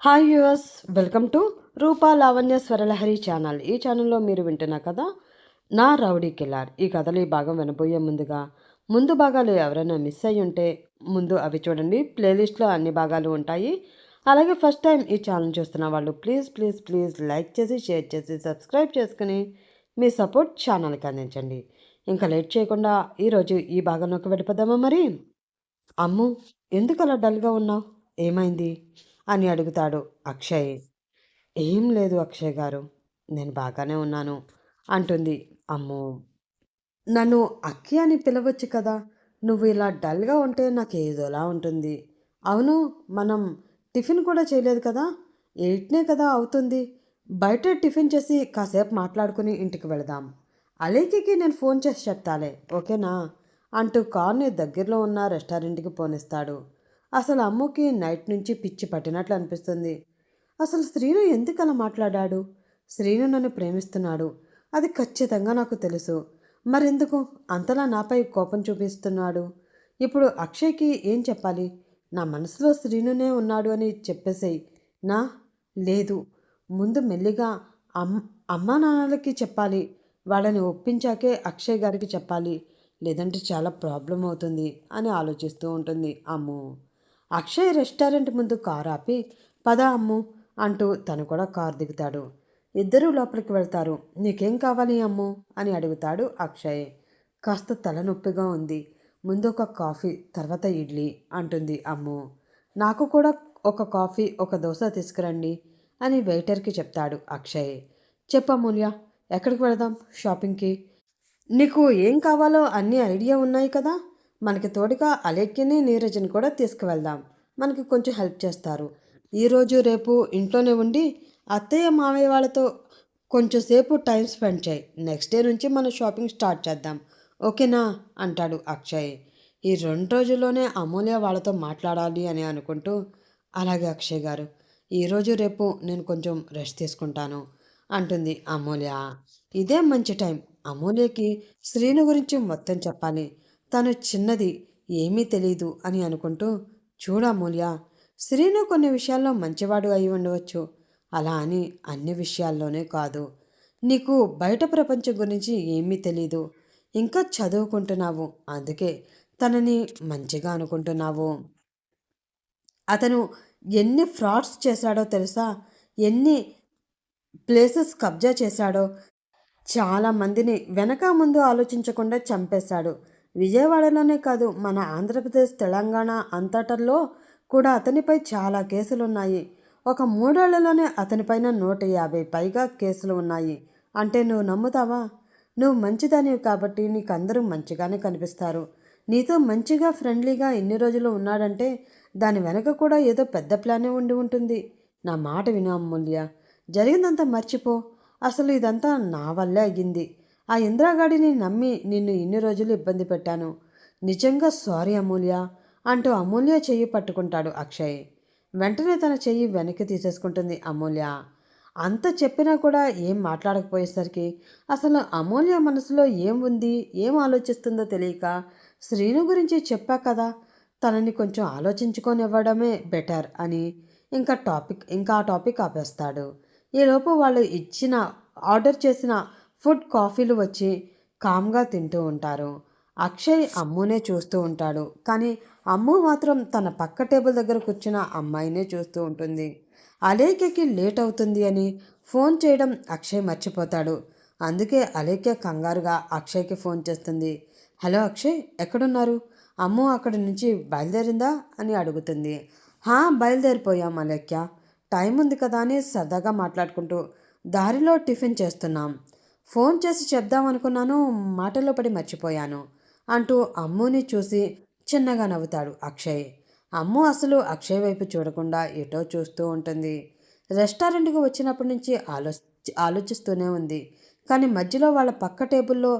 Hi యూవర్స్, welcome to Rupa Lavanya Swaralahari channel. ఈ ఛానల్లో మీరు వింటున్న కథ నా రౌడీ కిల్లర్. ఈ కథలు ఈ భాగం వినబోయే ముందు భాగాలు ఎవరైనా మిస్ అయ్యి ఉంటే ముందు అవి చూడండి. ప్లేలిస్ట్లో అన్ని భాగాలు ఉంటాయి. అలాగే ఫస్ట్ టైం ఈ ఛానల్ చూస్తున్న వాళ్ళు ప్లీజ్ ప్లీజ్ ప్లీజ్ లైక్ చేసి షేర్ చేసి సబ్స్క్రైబ్ చేసుకుని మీ సపోర్ట్ ఛానల్కి అందించండి. ఇంకా లేట్ చేయకుండా ఈరోజు ఈ భాగంలోకి వెళ్ళిపోదామా మరి? అమ్ము, ఎందుకు అలా డల్గా ఉన్నావు? ఏమైంది అని అడుగుతాడు అక్షయ్. ఏం లేదు అక్షయ్ గారు, నేను బాగానే ఉన్నాను అంటుంది. అమ్మో, నన్ను అక్కి అని పిలవచ్చు కదా. నువ్వు ఇలా డల్గా ఉంటే నాకు ఏదోలా ఉంటుంది. అవును, మనం టిఫిన్ కూడా చేయలేదు కదా. ఎయిట్నే కదా అవుతుంది. బయట టిఫిన్ చేసి కాసేపు మాట్లాడుకుని ఇంటికి వెళదాం. అలేకికి నేను ఫోన్ చేసి చెప్తాలే, ఓకేనా అంటూ కార్ని దగ్గరలో ఉన్న రెస్టారెంట్కి పోనిస్తాడు. అసలు అమ్ముకి నైట్ నుంచి పిచ్చి పట్టినట్లు అనిపిస్తుంది. అసలు శ్రీను ఎందుకు అలా మాట్లాడాడు? శ్రీను నన్ను ప్రేమిస్తున్నాడు, అది ఖచ్చితంగా నాకు తెలుసు. మరెందుకు అంతలా నాపై కోపం చూపిస్తున్నాడు? ఇప్పుడు అక్షయ్కి ఏం చెప్పాలి? నా మనసులో శ్రీనునే ఉన్నాడు అని చెప్పేసేయ్ నా. లేదు, ముందు మెల్లిగా అమ్ అమ్మా నాన్నలకి చెప్పాలి. వాళ్ళని ఒప్పించాకే అక్షయ్ గారికి చెప్పాలి. లేదంటే చాలా ప్రాబ్లం అవుతుంది అని ఆలోచిస్తూ ఉంటుంది అమ్ము. అక్షయ్ రెస్టారెంట్ ముందు కారు ఆపి పద అమ్ము అంటూ తను కూడా కారు దిగుతాడు. ఇద్దరూ లోపలికి వెళ్తారు. నీకేం కావాలి అమ్ము అని అడుగుతాడు అక్షయ్. కాస్త తలనొప్పిగా ఉంది, ముందు ఒక కాఫీ తర్వాత ఇడ్లీ అంటుంది అమ్ము. నాకు కూడా ఒక కాఫీ ఒక దోశ తీసుకురండి అని వెయిటర్కి చెప్తాడు అక్షయ్. చెప్పమ్మూల్య, ఎక్కడికి వెళదాం? షాపింగ్కి. నీకు ఏం కావాలో అన్ని ఐడియా ఉన్నాయి కదా. మనకి తోడుగా అలేఖ్యని నీరజని కూడా తీసుకువెళ్దాం. మనకి కొంచెం హెల్ప్ చేస్తారు. ఈరోజు రేపు ఇంట్లోనే ఉండి అత్తయ్య మామయ్య వాళ్ళతో కొంచెం సేపు టైం స్పెండ్ చేయి. నెక్స్ట్ డే నుంచి మనం షాపింగ్ స్టార్ట్ చేద్దాం, ఓకేనా అంటాడు అక్షయ్. ఈ 2 రోజుల్లోనే అమూల్య వాళ్ళతో మాట్లాడాలి అని అనుకుంటూ, అలాగే అక్షయ్ గారు, ఈరోజు రేపు నేను కొంచెం రెస్ట్ తీసుకుంటాను అంటుంది అమూల్య. ఇదే మంచి టైం. అమూల్యకి శ్రీను గురించి మొత్తం చెప్పాలి. తను చిన్నది, ఏమీ తెలీదు అని అనుకుంటూ, చూడు అమూల్య, శ్రీను కొన్ని విషయాల్లో మంచివాడు అయి ఉండవచ్చు. అలా అని అన్ని విషయాల్లోనే కాదు. నీకు బయట ప్రపంచం గురించి ఏమీ తెలీదు. ఇంకా చదువుకుంటున్నావు, అందుకే తనని మంచిగా అనుకుంటున్నావు. అతను ఎన్ని ఫ్రాడ్స్ చేశాడో తెలుసా? ఎన్ని ప్లేసెస్ కబ్జా చేశాడో. చాలామందిని వెనక ముందు ఆలోచించకుండా చంపేశాడు. విజయవాడలోనే కాదు, మన ఆంధ్రప్రదేశ్ తెలంగాణ అంతటలో కూడా అతనిపై చాలా కేసులున్నాయి. ఒక 3 ఏళ్లలోనే అతనిపైన 150 పైగా కేసులు ఉన్నాయి. అంటే నువ్వు నమ్ముతావా? నువ్వు మంచిదానివి కాబట్టి నీకు అందరూ మంచిగానే కనిపిస్తారు. నీతో మంచిగా ఫ్రెండ్లీగా ఎన్ని రోజులు ఉన్నాడంటే దాని వెనక కూడా ఏదో పెద్ద ప్లానే ఉండి ఉంటుంది. నా మాట విను అమూల్య, జరిగిందంతా మర్చిపో. అసలు ఇదంతా నా వల్లే అయ్యింది. ఆ ఇందిరాగాడిని నమ్మి నిన్ను ఇన్ని రోజులు ఇబ్బంది పెట్టాను. నిజంగా సారీ అమూల్య అంటూ అమూల్య చెయ్యి పట్టుకుంటాడు అక్షయ్. వెంటనే తన చెయ్యి వెనక్కి తీసేసుకుంటుంది అమూల్య. అంత చెప్పినా కూడా ఏం మాట్లాడకపోయేసరికి అసలు అమూల్య మనసులో ఏం ఉంది, ఏం ఆలోచిస్తుందో తెలియక, శ్రీను గురించి చెప్పా కదా, తనని కొంచెం ఆలోచించుకొనివ్వడమే బెటర్ అని ఇంకా ఆ టాపిక్ ఆపేస్తాడు. ఈలోపు వాళ్ళు ఆర్డర్ చేసిన ఫుడ్ కాఫీలు వచ్చి కామ్గా తింటూ ఉంటారు. అక్షయ్ అమ్మునే చూస్తూ ఉంటాడు. కానీ అమ్ము మాత్రం తన పక్క టేబుల్ దగ్గర కూర్చున్న అమ్మాయినే చూస్తూ ఉంటుంది. అలేఖ్యకి లేట్ అవుతుంది అని ఫోన్ చేయడం అక్షయ్ మర్చిపోతాడు. అందుకే అలేఖ్య కంగారుగా అక్షయ్కి ఫోన్ చేస్తుంది. హలో అక్షయ్, ఎక్కడున్నారు? అమ్ము అక్కడి నుంచి బయలుదేరిందా అని అడుగుతుంది. బయలుదేరిపోయాం అలేఖ్య, టైం ఉంది కదా అని సరదాగా మాట్లాడుకుంటూ దారిలో టిఫిన్ చేస్తున్నాం. ఫోన్ చేసి చెప్దామనుకున్నాను, మాటల్లో పడి మర్చిపోయాను అంటూ అమ్ముని చూసి చిన్నగా నవ్వుతాడు అక్షయ్. అమ్ము అసలు అక్షయ్ వైపు చూడకుండా ఎటో చూస్తూ ఉంటుంది. రెస్టారెంట్కి వచ్చినప్పటి నుంచి ఆలోచిస్తూనే ఉంది. కానీ మధ్యలో వాళ్ళ పక్క టేబుల్లో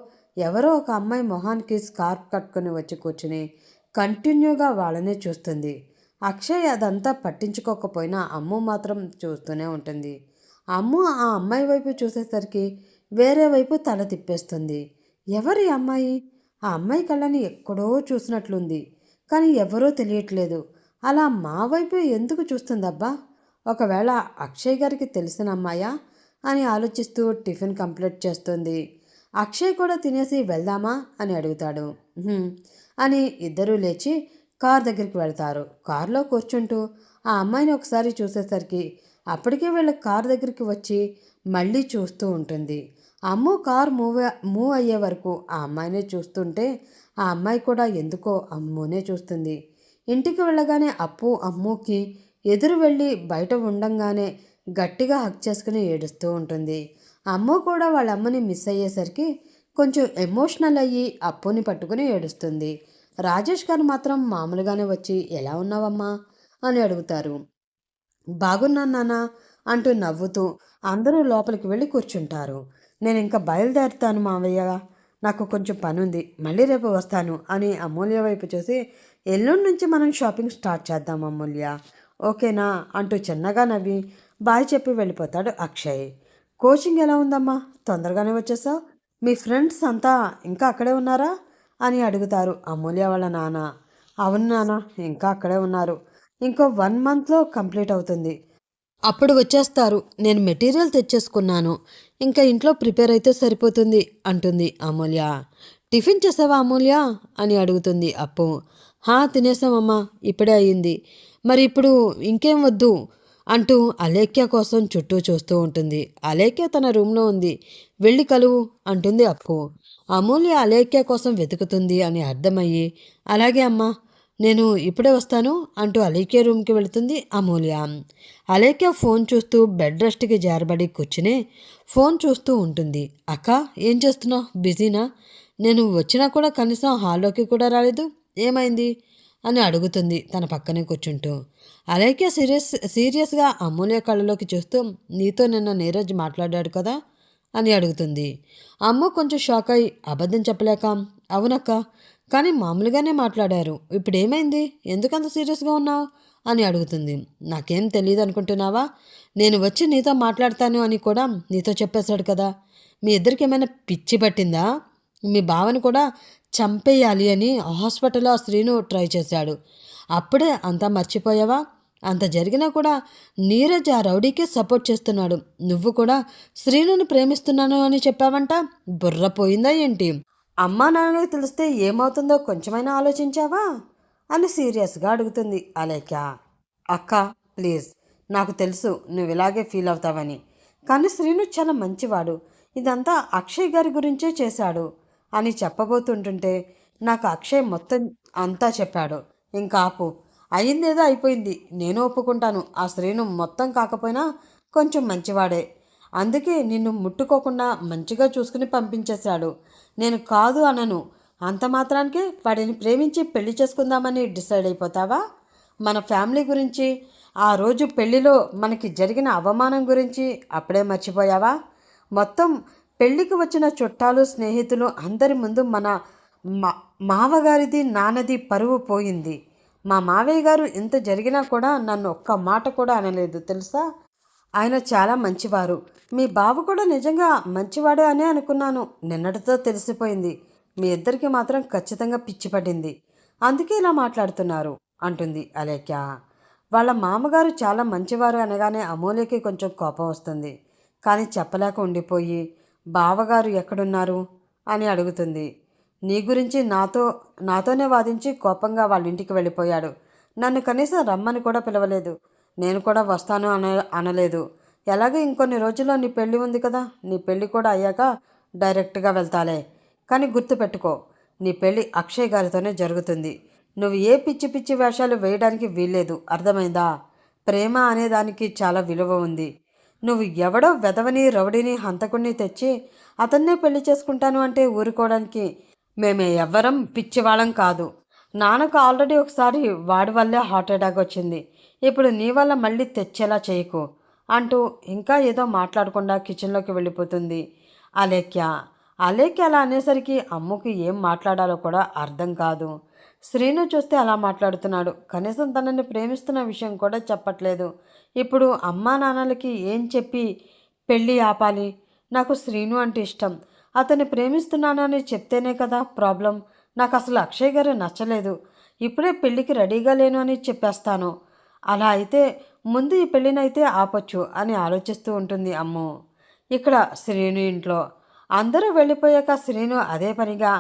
ఎవరో ఒక అమ్మాయి మొహానికి స్కార్ఫ్ కట్టుకుని వచ్చి కూర్చుని కంటిన్యూగా వాళ్ళనే చూస్తుంది. అక్షయ్ అదంతా పట్టించుకోకపోయినా అమ్ము మాత్రం చూస్తూనే ఉంటుంది. అమ్ము ఆ అమ్మాయి వైపు చూసేసరికి వేరే వైపు తల తిప్పేస్తుంది. ఎవరి అమ్మాయి? ఆ అమ్మాయి కళ్ళని ఎక్కడో చూసినట్లుంది, కానీ ఎవరో తెలియట్లేదు. అలా మా వైపు ఎందుకు చూస్తుందబ్బా? ఒకవేళ అక్షయ్ గారికి తెలిసిన అమ్మాయా అని ఆలోచిస్తూ టిఫిన్ కంప్లీట్ చేస్తుంది. అక్షయ్ కూడా తినేసి వెళ్దామా అని అడుగుతాడు. "ఉహుం" అని ఇద్దరూ లేచి కార్ దగ్గరికి వెళ్తారు. కారులో కూర్చుంటూ ఆ అమ్మాయిని ఒకసారి చూసేసరికి అప్పటికే వీళ్ళ కార్ దగ్గరికి వచ్చి మళ్ళీ చూస్తూ ఉంటుంది. అమ్ము కార్ మూవ్ అయ్యే వరకు ఆ అమ్మాయినే చూస్తుంటే ఆ అమ్మాయి కూడా ఎందుకో అమ్మునే చూస్తుంది. ఇంటికి వెళ్ళగానే అమ్ముకి ఎదురు వెళ్ళి బయట ఉండంగానే గట్టిగా హగ్ చేసుకుని ఏడుస్తూ ఉంటుంది. అమ్ము కూడా వాళ్ళ అమ్మని మిస్ అయ్యేసరికి కొంచెం ఎమోషనల్ అయ్యి అప్పుని పట్టుకుని ఏడుస్తుంది. రాజేష్ గారు మాత్రం మామూలుగానే వచ్చి ఎలా ఉన్నావమ్మా అని అడుగుతారు. బాగున్నాను నాన్న అంటూ నవ్వుతూ అందరూ లోపలికి వెళ్ళి కూర్చుంటారు. నేను ఇంకా బయలుదేరుతాను మావయ్య, నాకు కొంచెం పనుంది, మళ్ళీ రేపు వస్తాను అని అమూల్య వైపు చూసి ఎల్లుండి నుంచి మనం షాపింగ్ స్టార్ట్ చేద్దాం అమూల్య, ఓకేనా అంటూ చిన్నగా నవ్వి బాయ్ చెప్పి వెళ్ళిపోతాడు అక్షయ్. కోచింగ్ ఎలా ఉందమ్మా, తొందరగానే వచ్చేసావు, మీ ఫ్రెండ్స్ అంతా ఇంకా అక్కడే ఉన్నారా అని అడుగుతారు అమూల్య వాళ్ళ నాన్న. అవును నాన్న, ఇంకా అక్కడే ఉన్నారు, ఇంకో 1 మంత్లో కంప్లీట్ అవుతుంది, అప్పుడు వచ్చేస్తారు, నేను మెటీరియల్ తెచ్చేసుకున్నాను, ఇంకా ఇంట్లో ప్రిపేర్ అయితే సరిపోతుంది అంటుంది అమూల్య. టిఫిన్ చేసావా అమూల్య అని అడుగుతుంది అప్పు. తినేసామమ్మా, ఇప్పుడే అయ్యింది, మరి ఇప్పుడు ఇంకేం వద్దు అంటూ అలేఖ్య కోసం చుట్టూ చూస్తూ ఉంటుంది. అలేఖ్య తన రూమ్లో ఉంది, వెళ్ళి కలువు అంటుంది అప్పు. అమూల్య అలేఖ్య కోసం వెతుకుతుంది అని అర్థమయ్యి అలాగే అమ్మా, నేను ఇప్పుడే వస్తాను అంటూ అలేఖ్య రూమ్కి వెళుతుంది అమూల్య. అలేఖ్య ఫోన్ చూస్తూ బెడ్ రెస్ట్కి జారబడి కూర్చుని ఫోన్ చూస్తూ ఉంటుంది. అక్క, ఏం చేస్తున్నావు, బిజీనా, నేను వచ్చినా కూడా కనీసం హాల్లోకి కూడా రాలేదు, ఏమైంది అని అడుగుతుంది తన పక్కనే కూర్చుంటూ. అలేఖ్య సీరియస్గా అమూల్య కళ్ళలోకి చూస్తూ నీతో నిన్న నీరజ్ మాట్లాడాడు కదా అని అడుగుతుంది. అమ్మ కొంచెం షాక్ అయి అబద్ధం చెప్పలేక అవునక్క, కానీ మామూలుగానే మాట్లాడారు, ఇప్పుడు ఏమైంది, ఎందుకంత సీరియస్గా ఉన్నావు అని అడుగుతుంది. నాకేం తెలియదు అనుకుంటున్నావా, నేను వచ్చి నీతో మాట్లాడతాను అని కూడా నీతో చెప్పేశాడు కదా, మీ ఇద్దరికి ఏమైనా పిచ్చి పట్టిందా, మీ బావని కూడా చంపేయాలి అని హాస్పిటల్లో ఆ శ్రీను ట్రై చేశాడు, అప్పుడే అంతా మర్చిపోయావా, అంత జరిగినా కూడా నీరజ్ ఆ రౌడీకే సపోర్ట్ చేస్తున్నాడు, నువ్వు కూడా శ్రీనుని ప్రేమిస్తున్నాను అని చెప్పావంట, బుర్ర పోయిందా ఏంటి, అమ్మా నాన్నలకు తెలిస్తే ఏమవుతుందో కొంచెమైనా ఆలోచించావా అని సీరియస్గా అడుగుతుంది అలేఖ్య. అక్క ప్లీజ్, నాకు తెలుసు నువ్వు ఇలాగే ఫీల్ అవుతావని, కానీ శ్రీను చాలా మంచివాడు, ఇదంతా అక్షయ్ గారి గురించే చేశాడు అని చెప్పబోతుంటుంటే నాకు అక్షయ్ మొత్తం అంతా చెప్పాడు, ఇంకా ఆపు, అయిందేదో అయిపోయింది, నేను ఒప్పుకుంటాను, ఆ శ్రీను మొత్తం కాకపోయినా కొంచెం మంచివాడే, అందుకే నిన్ను ముట్టుకోకుండా మంచిగా చూసుకుని పంపించేశాడు, నేను కాదు అనను, అంత మాత్రానికే వాడిని ప్రేమించి పెళ్లి చేసుకుందామని డిసైడ్ అయిపోతావా, మన ఫ్యామిలీ గురించి, ఆ రోజు పెళ్లిలో మనకి జరిగిన అవమానం గురించి అప్పుడే మర్చిపోయావా, మొత్తం పెళ్ళికి వచ్చిన చుట్టాలు స్నేహితులు అందరి ముందు మన మావగారిది నాన్నది పరువు పోయింది, మా మావయ్య గారు ఇంత జరిగినా కూడా నన్ను ఒక్క మాట కూడా అనలేదు తెలుసా, ఆయన చాలా మంచివారు, మీ బావ కూడా నిజంగా మంచివాడే అనే అనుకున్నాను, నిన్నటితో తెలిసిపోయింది, మీ ఇద్దరికి మాత్రం ఖచ్చితంగా పిచ్చి పడింది, అందుకే ఇలా మాట్లాడుతున్నారు అంటుంది అలేఖ్య. వాళ్ళ మామగారు చాలా మంచివారు అనగానే అమూల్యకి కొంచెం కోపం వస్తుంది, కానీ చెప్పలేక ఉండిపోయి బావగారు ఎక్కడున్నారు అని అడుగుతుంది. నీ గురించి నాతోనే వాదించి కోపంగా వాళ్ళ ఇంటికి వెళ్ళిపోయాడు, నన్ను కనీసం రమ్మని కూడా పిలవలేదు, నేను కూడా వస్తాను అనలేదు, ఎలాగో ఇంకొన్ని రోజుల్లో నీ పెళ్ళి ఉంది కదా, నీ పెళ్ళి కూడా అయ్యాక డైరెక్ట్గా వెళ్తాలే, కానీ గుర్తుపెట్టుకో, నీ పెళ్ళి అక్షయ్ గారితోనే జరుగుతుంది, నువ్వు ఏ పిచ్చి పిచ్చి వేషాలు వేయడానికి వీల్లేదు, అర్థమైందా, ప్రేమ అనేదానికి చాలా విలువ ఉంది, నువ్వు ఎవడో వెధవని రౌడీని హంతకుడిని తెచ్చి అతన్నే పెళ్లి చేసుకుంటాను అంటే ఊరుకోవడానికి మేమే ఎవ్వరం పిచ్చివాళ్ళం కాదు, నాన్నకు ఆల్రెడీ ఒకసారి వాడి వల్లే హార్ట్ అటాక్ వచ్చింది, ఇప్పుడు నీ వల్ల మళ్ళీ తెచ్చేలా చేయకు అంటూ ఇంకా ఏదో మాట్లాడకుండా కిచెన్లోకి వెళ్ళిపోతుంది అలేఖ్య. అలేఖ్య అలా అనేసరికి అమ్ముకి ఏం మాట్లాడాలో కూడా అర్థం కాదు. శ్రీను చూస్తే అలా మాట్లాడుతున్నాడు, కనీసం తనని ప్రేమిస్తున్న విషయం కూడా చెప్పట్లేదు, ఇప్పుడు అమ్మా నాన్నలకి ఏం చెప్పి పెళ్ళి ఆపాలి, నాకు శ్రీను అంటే ఇష్టం, అతన్ని ప్రేమిస్తున్నాను అని చెప్తేనే కదా ప్రాబ్లం, నాకు అసలు అక్షయ్ గారు నచ్చలేదు, ఇప్పుడే పెళ్ళికి రెడీగా లేను అని చెప్పేస్తాను అలా అయితే ముందు ఈ పెళ్ళినైతే ఆపొచ్చు అని ఆలోచిస్తూ ఉంటుంది అమ్ము. ఇక్కడ శ్రీను ఇంట్లో అందరూ వెళ్ళిపోయాక శ్రీను అదే పనిగా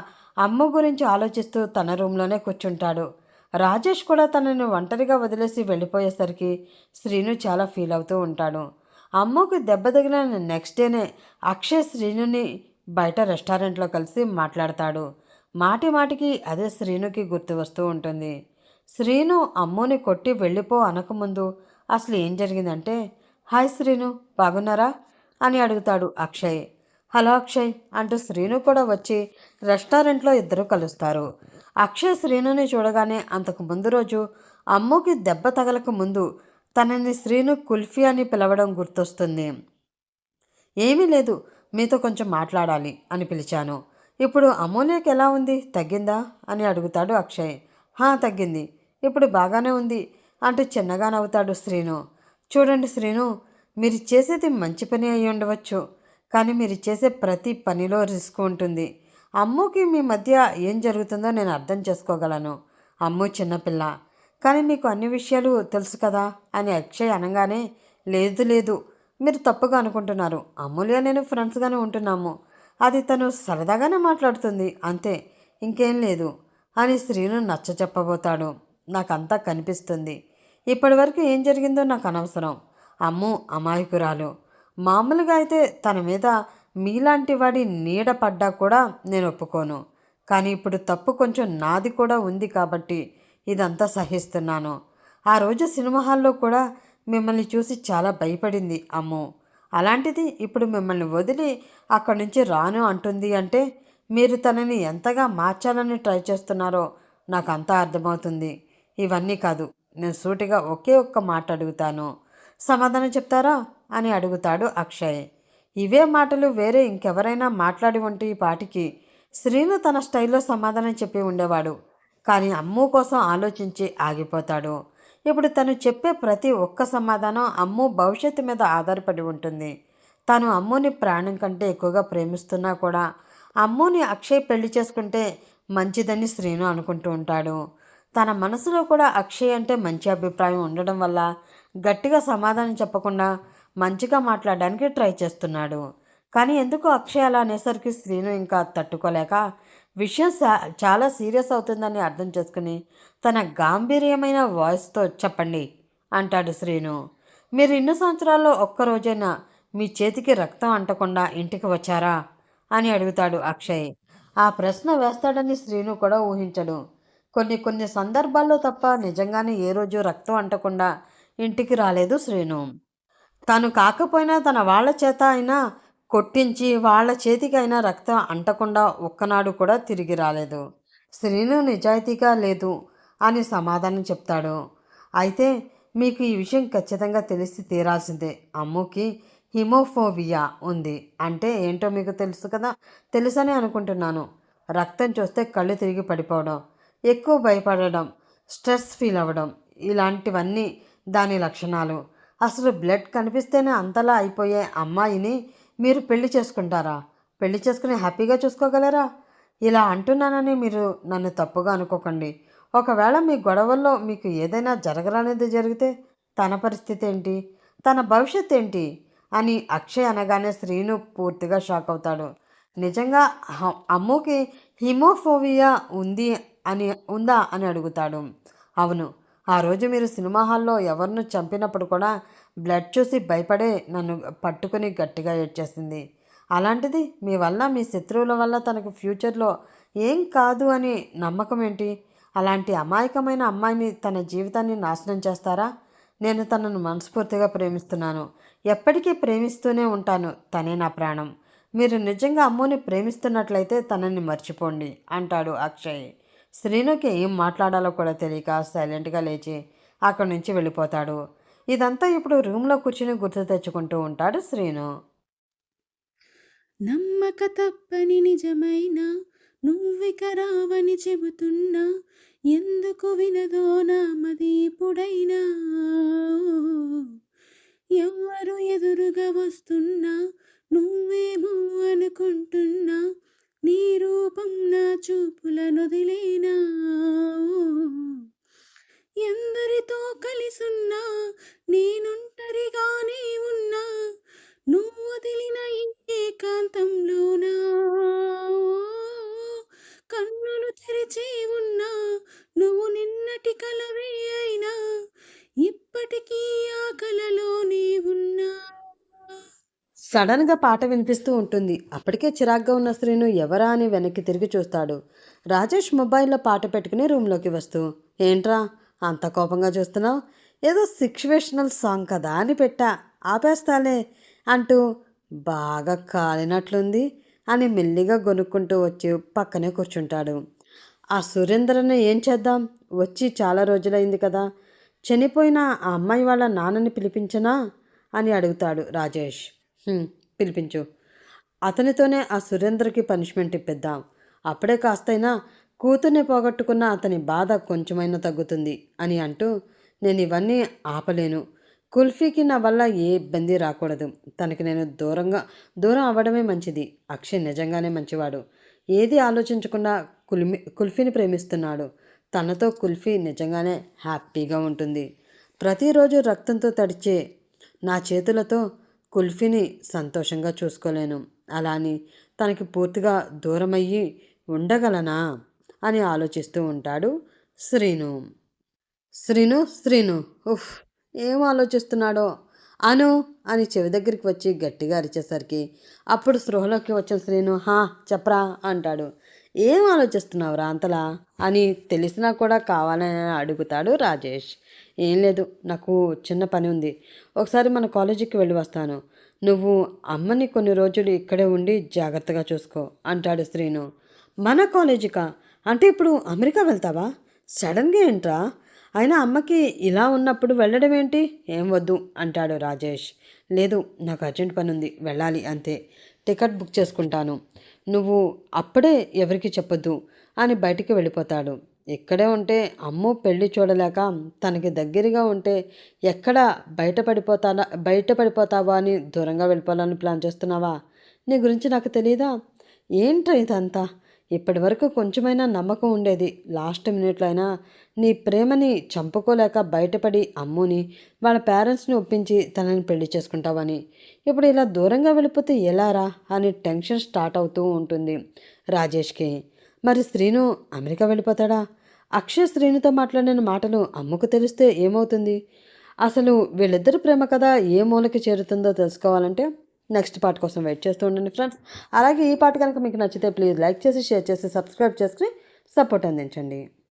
అమ్ము గురించి ఆలోచిస్తూ తన రూమ్లోనే కూర్చుంటాడు. రాజేష్ కూడా తనని ఒంటరిగా వదిలేసి వెళ్ళిపోయేసరికి శ్రీను చాలా ఫీల్ అవుతూ ఉంటాడు. అమ్ముకు దెబ్బ తగిలిన నెక్స్ట్ డేనే అక్షయ్ శ్రీనుని బయట రెస్టారెంట్లో కలిసి మాట్లాడతాడు. మాటి మాటికి అదే శ్రీనుకి గుర్తు వస్తూ ఉంటుంది. శ్రీను అమ్ముని కొట్టి వెళ్ళిపో అనకముందు అసలు ఏం జరిగిందంటే, హాయ్ శ్రీను, బాగున్నారా అని అడుగుతాడు అక్షయ్. హలో అక్షయ్ అంటూ శ్రీను కూడా వచ్చి రెస్టారెంట్లో ఇద్దరు కలుస్తారు. అక్షయ్ శ్రీనుని చూడగానే అంతకు ముందు రోజు అమ్ముకి దెబ్బ తగలక ముందు తనని శ్రీను కుల్ఫీ అని పిలవడం గుర్తొస్తుంది. ఏమీ లేదు, మీతో కొంచెం మాట్లాడాలి అని పిలిచాను. ఇప్పుడు అమూల్యకి ఎలా ఉంది, తగ్గిందా అని అడుగుతాడు అక్షయ్. తగ్గింది, ఇప్పుడు బాగానే ఉంది అంటూ చిన్నగా నవ్వుతాడు శ్రీను. చూడండి శ్రీను, మీరు చేసేది మంచి పని అయి ఉండవచ్చు, కానీ మీరు చేసే ప్రతి పనిలో రిస్క్ ఉంటుంది. అమ్ముకి మీ మధ్య ఏం జరుగుతుందో నేను అర్థం చేసుకోగలను. అమ్ము చిన్నపిల్ల, కానీ మీకు అన్ని విషయాలు తెలుసు కదా అని అక్షయ్ అనగానే, లేదు లేదు, మీరు తప్పుగా అనుకుంటున్నారు. అమూల్య నేను ఫ్రెండ్స్గానే ఉంటున్నాము. అది తను సరదాగానే మాట్లాడుతుంది అంతే, ఇంకేం లేదు అని శ్రీను నచ్చ చెప్పబోతాడు. నాకంతా కనిపిస్తుంది. ఇప్పటి వరకు ఏం జరిగిందో నాకు అనవసరం. అమ్ము అమాయకురాలు. మామూలుగా అయితే తన మీద మీలాంటి వాడి నీడ పడ్డా కూడా నేను ఒప్పుకోను. కానీ ఇప్పుడు తప్పు కొంచెం నాది కూడా ఉంది కాబట్టి ఇదంతా సహిస్తున్నాను. ఆ రోజు సినిమా హాల్లో కూడా మిమ్మల్ని చూసి చాలా భయపడింది అమ్ము. అలాంటిది ఇప్పుడు మిమ్మల్ని వదిలి అక్కడి నుంచి రాను అంటుంది అంటే మీరు తనని ఎంతగా మార్చాలని ట్రై చేస్తున్నారో నాకు అంతా అర్థమవుతుంది. ఇవన్నీ కాదు, నేను సూటిగా ఒకే ఒక్క మాట అడుగుతాను, సమాధానం చెప్తారా అని అడుగుతాడు అక్షయ్. ఇవే మాటలు వేరే ఇంకెవరైనా మాట్లాడి ఉంటే ఈ పాటికి శ్రీను తన స్టైల్లో సమాధానం చెప్పి ఉండేవాడు. కానీ అమ్ము కోసం ఆలోచించి ఆగిపోతాడు. ఇప్పుడు తను చెప్పే ప్రతి ఒక్క సమాధానం అమ్ము భవిష్యత్తు మీద ఆధారపడి ఉంటుంది. తను అమ్ముని ప్రాణం కంటే ఎక్కువగా ప్రేమిస్తున్నా కూడా అమ్ముని అక్షయ్ పెళ్లి చేసుకుంటే మంచిదని శ్రీను అనుకుంటూ ఉంటాడు. తన మనసులో కూడా అక్షయ్ అంటే మంచి అభిప్రాయం ఉండడం వల్ల గట్టిగా సమాధానం చెప్పకుండా మంచిగా మాట్లాడడానికి ట్రై చేస్తున్నాడు. కానీ ఎందుకు అక్షయ్ అలా అనేసరికి శ్రీను ఇంకా తట్టుకోలేక విషయం చాలా సీరియస్ అవుతుందని అర్థం చేసుకుని తన గాంభీర్యమైన వాయిస్తో చెప్పండి అంటాడు శ్రీను. మీరు ఇన్ని సంవత్సరాల్లో ఒక్కరోజైనా మీ చేతికి రక్తం అంటకుండా ఇంటికి వచ్చారా అని అడుగుతాడు అక్షయ్. ఆ ప్రశ్న వేస్తాడని శ్రీను కూడా ఊహించడు. కొన్ని కొన్ని సందర్భాల్లో తప్ప నిజంగానే ఏ రోజు రక్తం అంటకుండా ఇంటికి రాలేదు శ్రీను. తను కాకపోయినా తన వాళ్ళ చేత అయినా కొట్టించి వాళ్ళ చేతికైనా రక్తం అంటకుండా ఒక్కనాడు కూడా తిరిగి రాలేదు. శ్రీను నిజాయితీగా లేదు అని సమాధానం చెప్తాడు. అయితే మీకు ఈ విషయం ఖచ్చితంగా తెలిసి తీరాల్సిందే. అమ్ముకి హిమోఫోబియా ఉంది అంటే ఏంటో మీకు తెలుసు కదా, తెలుసనే అనుకుంటున్నాను. రక్తం చూస్తే కళ్ళు తిరిగి పడిపోవడం, ఎక్కువ భయపడడం, స్ట్రెస్ ఫీల్ అవ్వడం, ఇలాంటివన్నీ దాని లక్షణాలు. అసలు బ్లడ్ కనిపిస్తేనే అంతలా అయిపోయే అమ్మాయిని మీరు పెళ్లి చేసుకుంటారా? పెళ్లి చేసుకుని హ్యాపీగా చూసుకోగలరా? ఇలా అంటున్నానని మీరు నన్ను తప్పుగా అనుకోకండి. ఒకవేళ మీ గొడవల్లో మీకు ఏదైనా జరగరానిది జరిగితే తన పరిస్థితి ఏంటి, తన భవిష్యత్ ఏంటి అని అక్షయ్ అనగానే శ్రీను పూర్తిగా షాక్ అవుతాడు. నిజంగా అమ్ముకి హిమోఫోబియా ఉందా అని అడుగుతాడు. అవును, ఆ రోజు మీరు సినిమా హాల్లో ఎవరినో చంపినప్పుడు కూడా బ్లడ్ చూసి భయపడే నన్ను పట్టుకుని గట్టిగా ఏడ్చేసింది. అలాంటిది మీ వల్ల మీ శత్రువుల వల్ల తనకు ఫ్యూచర్లో ఏం కాదు అని నమ్మకం ఏంటి? అలాంటి అమాయకమైన అమ్మాయిని తన జీవితాన్ని నాశనం చేస్తారా? నేను తనను మనస్ఫూర్తిగా ప్రేమిస్తున్నాను, ఎప్పటికీ ప్రేమిస్తూనే ఉంటాను, తనే నా ప్రాణం. మీరు నిజంగా అమ్ముని ప్రేమిస్తున్నట్లయితే తనని మర్చిపోండి అంటాడు అక్షయ్. శ్రీనుకి ఏం మాట్లాడాలో కూడా తెలియక సైలెంట్గా లేచి అక్కడి నుంచి వెళ్ళిపోతాడు. ఇదంతా ఇప్పుడు రూమ్లో కూర్చుని గుర్తు తెచ్చుకుంటూ ఉంటాడు శ్రీను. నమ్మక తప్పని నిజమైన నువ్విక రావని చెబుతున్నా, ఎందుకు వినదో నామది ఇప్పుడైనా. ఎవ్వరు ఎదురుగా వస్తున్నా నువ్వేమో అనుకుంటున్నా, నీ రూపం నా చూపుల నొదిలేనా. ఎందరితో కలిసున్నా నేనుంటరిగానే ఉన్నా నువ్వు వదిలిన ఈ ఏకాంతంలోనా కన్నులు తెరిచి ఉన్నా నువ్వు నిన్నటి కలవే అయినా ఇప్పటికీ ఆ కలలోనే ఉన్నా. సడన్గా పాట వినిపిస్తూ ఉంటుంది. అప్పటికే చిరాగ్గా ఉన్న శ్రీను ఎవరా అని వెనక్కి తిరిగి చూస్తాడు. రాజేష్ మొబైల్లో పాట పెట్టుకుని రూమ్లోకి వస్తూ, ఏంట్రా అంత కోపంగా చూస్తున్నావు? ఏదో సిచ్యువేషనల్ సాంగ్ కదా అని పెట్టా, ఆపేస్తాలే అంటూ బాగా కాలినట్లుంది అని మెల్లిగా గొనుక్కుంటూ వచ్చి పక్కనే కూర్చుంటాడు. ఆ సురేంద్రని ఏం చేద్దాం? వచ్చి చాలా రోజులైంది కదా, చనిపోయిన ఆ అమ్మాయి వాళ్ళ నాన్నని పిలిపించనా అని అడుగుతాడు రాజేష్. పిలిపించు. అతనితోనే ఆ సురేంద్రకి పనిష్మెంట్ ఇప్పిద్దాం. అప్పుడే కాస్తైనా కూతుర్ని పోగొట్టుకున్న అతని బాధ కొంచెమైనా తగ్గుతుంది అని అంటూ, నేను ఇవన్నీ ఆపలేను. కుల్ఫీకి నా వల్ల ఏ ఇబ్బంది రాకూడదు. తనకి నేను దూరం అవ్వడమే మంచిది. అక్షయ్ నిజంగానే మంచివాడు. ఏది ఆలోచించకుండా కుల్ఫీని ప్రేమిస్తున్నాడు. తనతో కుల్ఫీ నిజంగానే హ్యాపీగా ఉంటుంది. ప్రతిరోజు రక్తంతో తడిచే నా చేతులతో కుల్ఫీని సంతోషంగా చూసుకోలేను. అలా అని తనకి పూర్తిగా దూరమయ్యి ఉండగలనా అని ఆలోచిస్తూ ఉంటాడు శ్రీను. శ్రీను ఉఫ్, ఏం ఆలోచిస్తున్నాడో అను అని చెవి దగ్గరికి వచ్చి గట్టిగా అరిచేసరికి అప్పుడు స్పృహలోకి వచ్చిన శ్రీను, చెప్పరా అంటాడు. ఏం ఆలోచిస్తున్నావురా అంతలా అని తెలిసినా కూడా కావాలని అడుగుతాడు రాజేష్. ఏం లేదు, నాకు చిన్న పని ఉంది. ఒకసారి మన కాలేజీకి వెళ్ళి వస్తాను. నువ్వు అమ్మని కొన్ని రోజులు ఇక్కడే ఉండి జాగ్రత్తగా చూసుకో అంటాడు శ్రీను. మన కాలేజీకా? అంటే ఇప్పుడు అమెరికా వెళ్తావా? సడన్గా ఏంట్రా? అయినా అమ్మకి ఇలా ఉన్నప్పుడు వెళ్ళడం ఏంటి? ఏం వద్దు అంటాడు రాజేష్. లేదు, నాకు అర్జెంట్ పని ఉంది, వెళ్ళాలి అంతే. టికెట్ బుక్ చేసుకుంటాను, నువ్వు అప్పుడే ఎవరికి చెప్పొద్దు అని బయటికి వెళ్ళిపోతాడు. ఇక్కడే ఉంటే అమ్ము పెళ్ళి చూడలేక తనకి దగ్గరగా ఉంటే ఎక్కడ బయటపడిపోతావా అని దూరంగా వెళ్ళిపోవాలని ప్లాన్ చేస్తున్నావా? నీ గురించి నాకు తెలీదా? ఏంట్రా ఇదంతా? ఇప్పటి వరకు కొంచెమైనా నమ్మకం ఉండేది. లాస్ట్ మినిట్లో అయినా నీ ప్రేమని చంపుకోలేక బయటపడి అమ్ముని వాళ్ళ పేరెంట్స్ని ఒప్పించి తనని పెళ్లి చేసుకుంటావని. ఇప్పుడు ఇలా దూరంగా వెళ్ళిపోతే ఎలారా అని టెన్షన్ స్టార్ట్ అవుతూ ఉంటుంది రాజేష్కి. మరి శ్రీను అమెరికా వెళ్ళిపోతాడా? అక్షయ్ శ్రీనుతో మాట్లాడిన మాటలు అమ్మకు తెలిస్తే ఏమవుతుంది? అసలు వీళ్ళిద్దరి ప్రేమ కథ ఏ మూలకి చేరుతుందో తెలుసుకోవాలంటే నెక్స్ట్ పార్ట్ కోసం వెయిట్ చేస్తూ ఉండండి ఫ్రెండ్స్. అలాగే ఈ పాట కనుక మీకు నచ్చితే ప్లీజ్ లైక్ చేసి, షేర్ చేసి, సబ్స్క్రైబ్ చేసుకుని సపోర్ట్ అందించండి.